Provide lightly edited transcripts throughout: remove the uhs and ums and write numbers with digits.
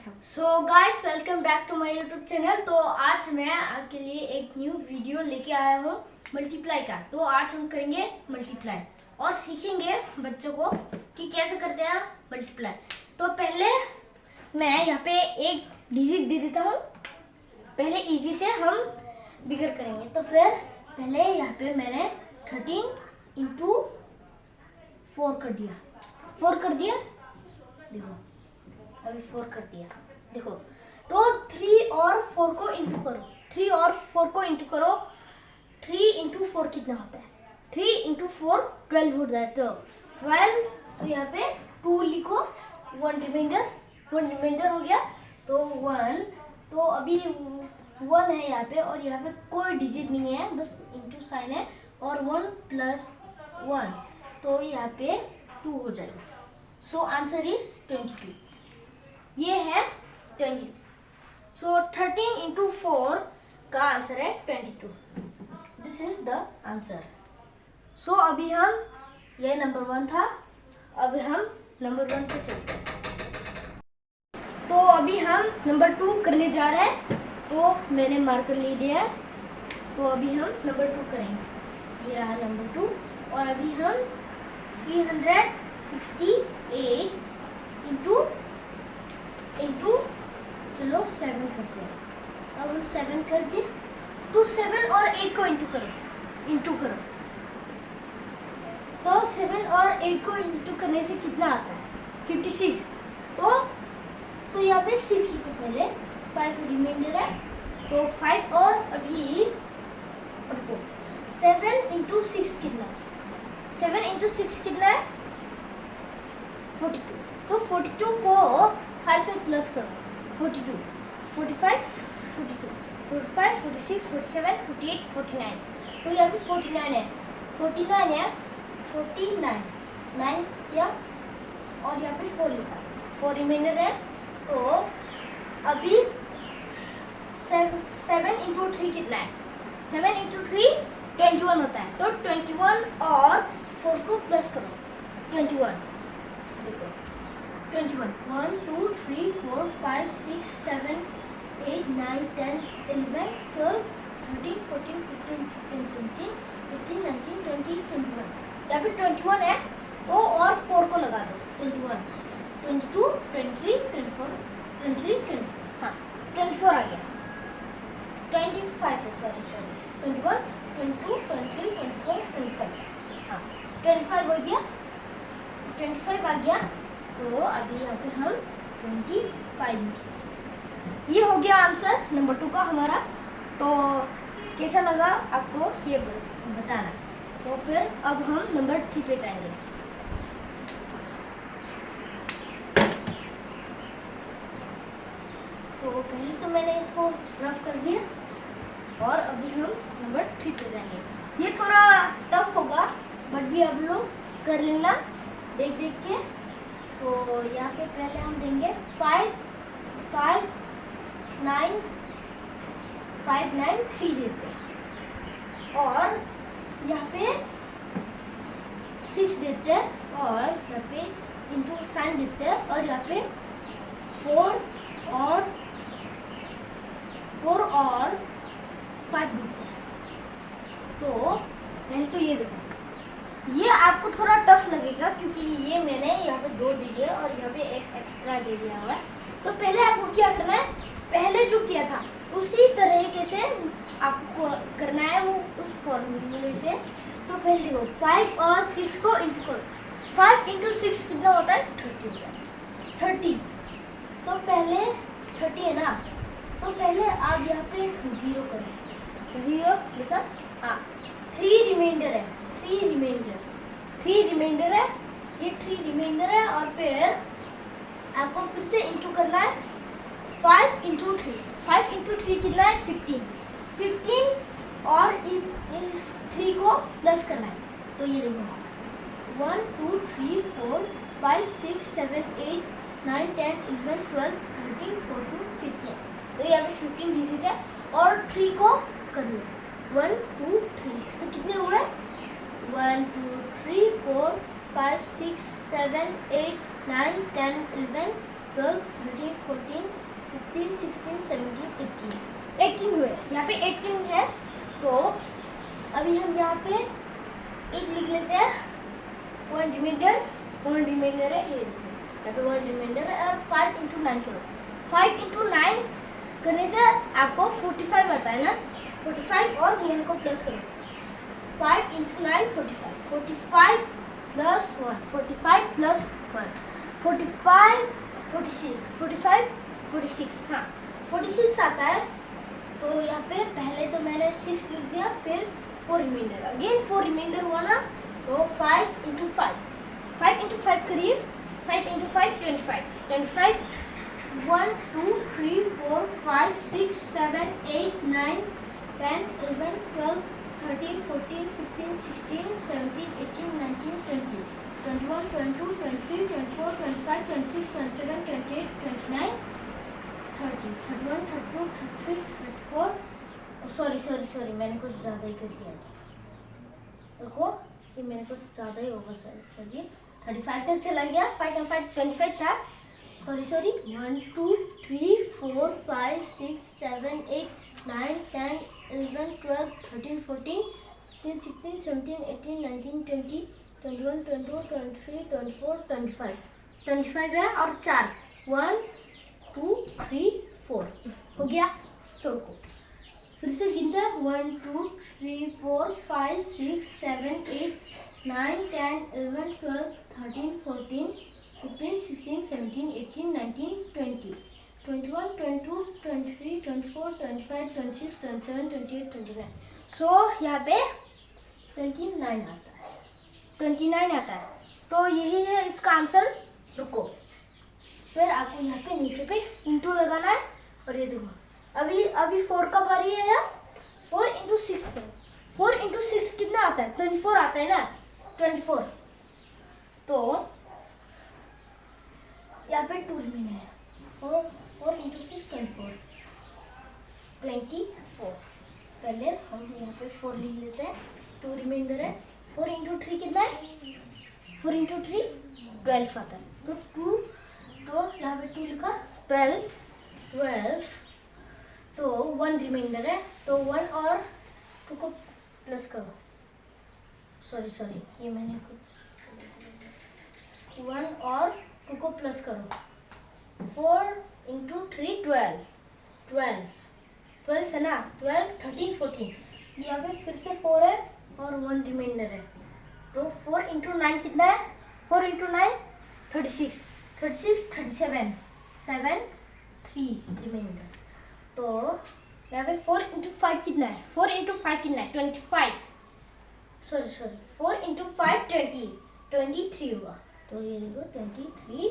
So guys welcome back to my YouTube channel. तो आज मैं आपके लिए एक न्यू वीडियो लेके आया हूँ मल्टीप्लाई का। तो आज हम करेंगे मल्टीप्लाई और सीखेंगे बच्चों को कि कैसे करते हैं मल्टीप्लाई। तो पहले मैं यहाँ पे एक डिजिट दे देता हूँ, पहले इजी से हम बिगर करेंगे। तो फिर पहले यहाँ पे मैंने 13 इंटू 4 कर दिया, 4 कर दिया, देखो अभी 4 कर दिया, देखो। तो 3 और 4 को इंटू करो, 3 और 4 को इंटू करो। 3 इंटू 4 कितना होता है? 3 इंटू 4 12 होता है। तो 12, तो यहाँ पे 2 लिखो, 1 रिमाइंडर हो गया। तो 1, तो अभी 1 है यहाँ पे और यहाँ पे कोई डिजिट नहीं है, बस इंटू साइन है और 1 प्लस 1, तो यहाँ पे 2 हो जाएगा। So answer is 22। ये है 22। सो 13 इंटू 4 का आंसर है 22। This is the answer. So अभी हम, ये नंबर 1 था, अभी हम नंबर 1 पे चलते हैं। तो अभी हम नंबर 2 करने जा रहे हैं। तो मैंने मार्कर ले लिया है, तो अभी हम नंबर 2 करेंगे। ये रहा नंबर 2 और अभी हम 368 इंटू चलो 7 करते हैं। अब हम 7 कर दिए, तो 7 और 8 को इंटू करो। तो 7 और 8 को इंटू करने से कितना आता है? 56। तो यहाँ पे 6 लिखो पहले, 5 रिमाइंडर है, तो 5 और अभी 7 इंटू 6 कितना है? 7 इंटू 6 कितना है? 42। तो 42 को 5 से प्लस करो, 42, 45, 42, 45, 46, 47, 48, 49। तो यहाँ पे 49 है, 49, 9 किया और यहाँ पे 4 लिखा, 4 रिमाइंडर है। तो अभी 7 इंटू 3 कितना है? 7 इंटू 3 21 होता है। तो 21 और 4 को प्लस करो, 21, देखो 21, 1 2 3 4 5 6 7 8 9 10 11 12 13 14 15 16 17 18 19 20 21। यहाँ पे 21 है, तो और 4 को लगा दो, 21, 22 23 24 23 24, हाँ 24 आ गया। 25 है, सॉरी 21 22 23 24 25, हाँ 25 हो गया, 25 आ गया। तो अभी यहाँ पे हम 25 लिखेंगे। ये हो गया आंसर नंबर 2 का हमारा। तो कैसा लगा आपको ये बताना। तो फिर अब हम नंबर 3 पे जाएंगे। तो पहले तो मैंने इसको रफ कर दिया और अभी हम नंबर 3 पे जाएंगे। ये थोड़ा टफ होगा, बट भी आप लोग कर लेना देख के। तो यहाँ पे पहले हम देंगे 5 9 5 9 3 देते हैं और यहाँ पे 6 देते हैं और यहाँ पे इंटू साइन देते हैं और यहाँ पे 4 और 5 देते हैं। तो पहले तो ये देखो, ये आपको थोड़ा टफ लगेगा क्योंकि ये मैंने यहाँ पे 2 दिए और यहाँ पे एक एक्स्ट्रा दे दिया हुआ है। तो पहले आपको क्या करना है, पहले जो किया था उसी तरीके से आपको करना है, वो उस फॉर्मूले से। तो पहले देखो 5 और 6 को इंटू करो, 5 इंटू 6 कितना होता है? 30 होता है, 30। तो पहले 30 है ना, तो पहले आप यहाँ पे 0 करो, 0 लिखा, हाँ 3 रिमाइंडर है, 3 रिमाइंडर है, ये 3 रिमाइंडर है और फिर आपको फिर से इंटू करना है 5 इंटू 3, 5 इंटू 3 कितना है? 15 और इस 3 को प्लस करना है। तो ये देखो 1 2 3 4 5 6 7 8 9 10 11 12 13 14 15। तो यहाँ पे 15 डिजिट है और 3 को कर लो, 1 2 3, तो कितने हुए? 1 2 3 4 5 6 7 8 9 10 11 12, 13, 14, 15, 16, 17, 18. 18 हुए, यहाँ पे 18 है। तो अभी हम यहाँ पे 8 लिख लेते हैं। वन रिमाइंडर है, ये यहाँ पे वन रिमाइंडर है। और 5 इंटू 9 करो। 5 इंटू 9 करने से आपको 45 आता है ना, 45 और 9 को प्लस करो। 5 इंटू 9 45, 45 प्लस 1, 45 प्लस 1, 45, 46, 45, 46, हाँ 46 आता है। तो यहाँ पे पहले तो मैंने 6 लिख दिया, फिर 4 रिमाइंडर, अगेन 4 रिमाइंडर हुआ ना, तो 5 इंटू 5, 5 इंटू 5 करिए, 5 इंटू 5 25, 25, 1, 2, 3, 4, 5, 6, 7, 8, 9, 10, 11, 12, 13, 14, 15, 16, 17, 18, 19, 20, 21, 22, 23, 24, 25, 26, 27, 28, 29, 30, 31, 32, 33, 34, सॉरी मैंने कुछ ज़्यादा ही कर दिया था। देखो ये मैंने कुछ ज़्यादा ही ओवर साइज कर दिया। 35 तक चला गया, 5 और 5 25 था। सॉरी 1, 2, 3, 4, 5, 6, 7, 8, 9, 10, 11, 12, 13, 14, 15, 16, 17, 18, 19, 20, 21, 22, 23, 24, 25, 25 है और 4, 1, 2, 3, 4 हो गया। तो रुको फिर से गिनते हैं, 1, 2, 3, 4, 5, 6, 7, 8, 9, 10, 11, 12, 13, 14, 15, 16, 17, 18, 19, 20, 21, 22, 23, 24, 25, 26, 27, 28, 29। सो यहाँ पे 29 आता है, 29 आता है। तो यही है इसका आंसर। रुको फिर आपको यहाँ पे नीचे पे इंटू लगाना है। और ये देखो अभी 4 का बारी है ना, 4 इंटू 6 करो। 4 इंटू 6 कितना आता है, 24 आता है ना, 24। तो यहाँ पे 2 रिमेन है, 4 इंटू 6 24, 24। पहले हम यहाँ पे 4 लिख लेते हैं, 2 रिमाइंडर है। 4 इंटू 3 कितना है, 4 इंटू 3 12 आता है। तो 2, तो यहाँ पे 2 लिखा, 12, तो 1 रिमाइंडर है। तो 1 और 2 को प्लस करो। सॉरी ये मैंने कुछ 1 और 2 को प्लस करो। 4 इंटू 3 12 है ना, 12, 13, 14। यहाँ पे फिर से 4 है और 1 रिमाइंडर है। तो 4 इंटू 9 कितना है, 4 इंटू 9 36, 37, 7, 3 रिमाइंडर। तो यहाँ पे 4 इंटू 5 कितना है, 4 इंटू 5 कितना है, 25। सॉरी 4 इंटू 5 23 हुआ। तो ये देखो 23,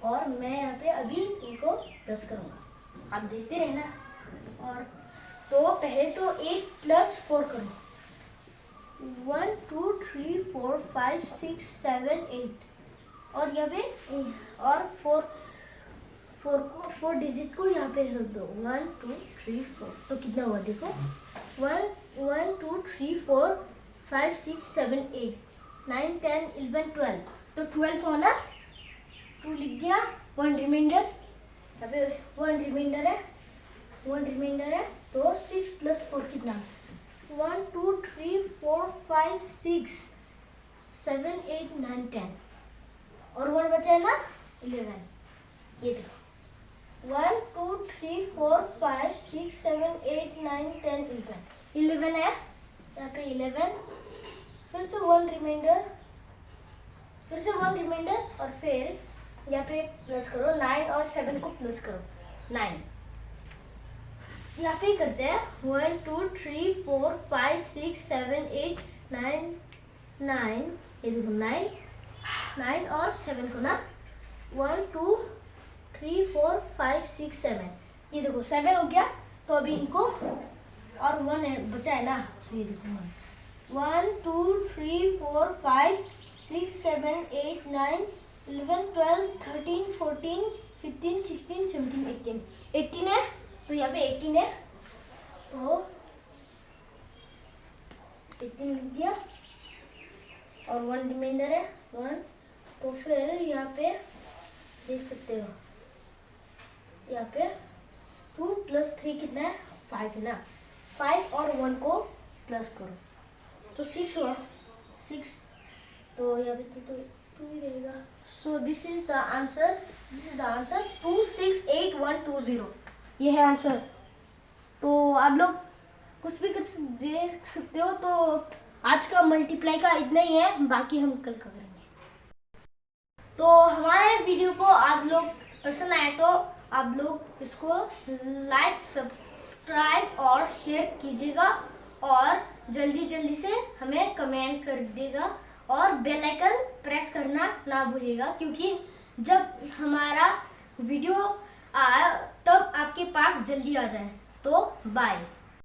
और मैं यहाँ पे अभी इनको प्लस करूँगा, आप देखते रहना। और तो पहले तो 8 प्लस 4 करो, 1, 2, 3, 4, 5, 6, 7, 8। और यहाँ पे और 4 डिजिट को यहाँ पे रख दो, 1, 2, 3, 4। तो कितना हुआ देखो, 1, 2, 3, 4, 5, 6, 7, 8, 9, 10, 11, 12। तो 12 को ना 2 लिख दिया, 1 रिमाइंडर, यहाँ पे 1 रिमाइंडर है। तो 6 प्लस 4 कितना, 1, 2, 3, 4, 5, 6, 7, 8, 9, 10 और 1 बचा है ना, 11। ये देखो 1, 2, 3, 4, 5, 6, 7, 8, 9, 10, 11 है यहाँ पे 11। फिर से 1 रिमाइंडर, और फिर यहाँ पे प्लस करो 9 और 7 को प्लस करो 9। यहाँ पे करते हैं 1, 2, 3, 4, 5, 6, 7, 8, 9। ये देखो 9 और 7 को ना 1, 2, 3, 4, 5, 6, 7। ये देखो 7 हो गया। तो अभी इनको और 1 बचा है ना, तो ये देखो 1, 2, 3, 4, 5, 6, 7, 8, 9, 11, 12, 13, 14, 15, 16, 17, 18 है। तो यहाँ पे 18 है, तो 18 लिख दिया और 1 रिमाइंडर है 1। तो फिर यहाँ पे देख सकते हो यहाँ पे 2 + 3 कितना है 5 है ना। 5 और 1 को प्लस करो तो 6 हुआ 6। तो यहाँ पे तो 2 ही रहेगा। So this is the answer 268120 ये है आंसर। तो आप लोग कुछ भी देख सकते हो। तो आज का मल्टीप्लाई का इतना ही है, बाकी हम कल का करेंगे। तो हमारे वीडियो को आप लोग पसंद आए तो आप लोग इसको लाइक सब्सक्राइब और शेयर कीजिएगा और जल्दी से हमें कमेंट कर देगा और बेल आइकन प्रेस करना ना भूलिएगा, क्योंकि जब हमारा वीडियो आए तब आपके पास जल्दी आ जाए। तो बाय।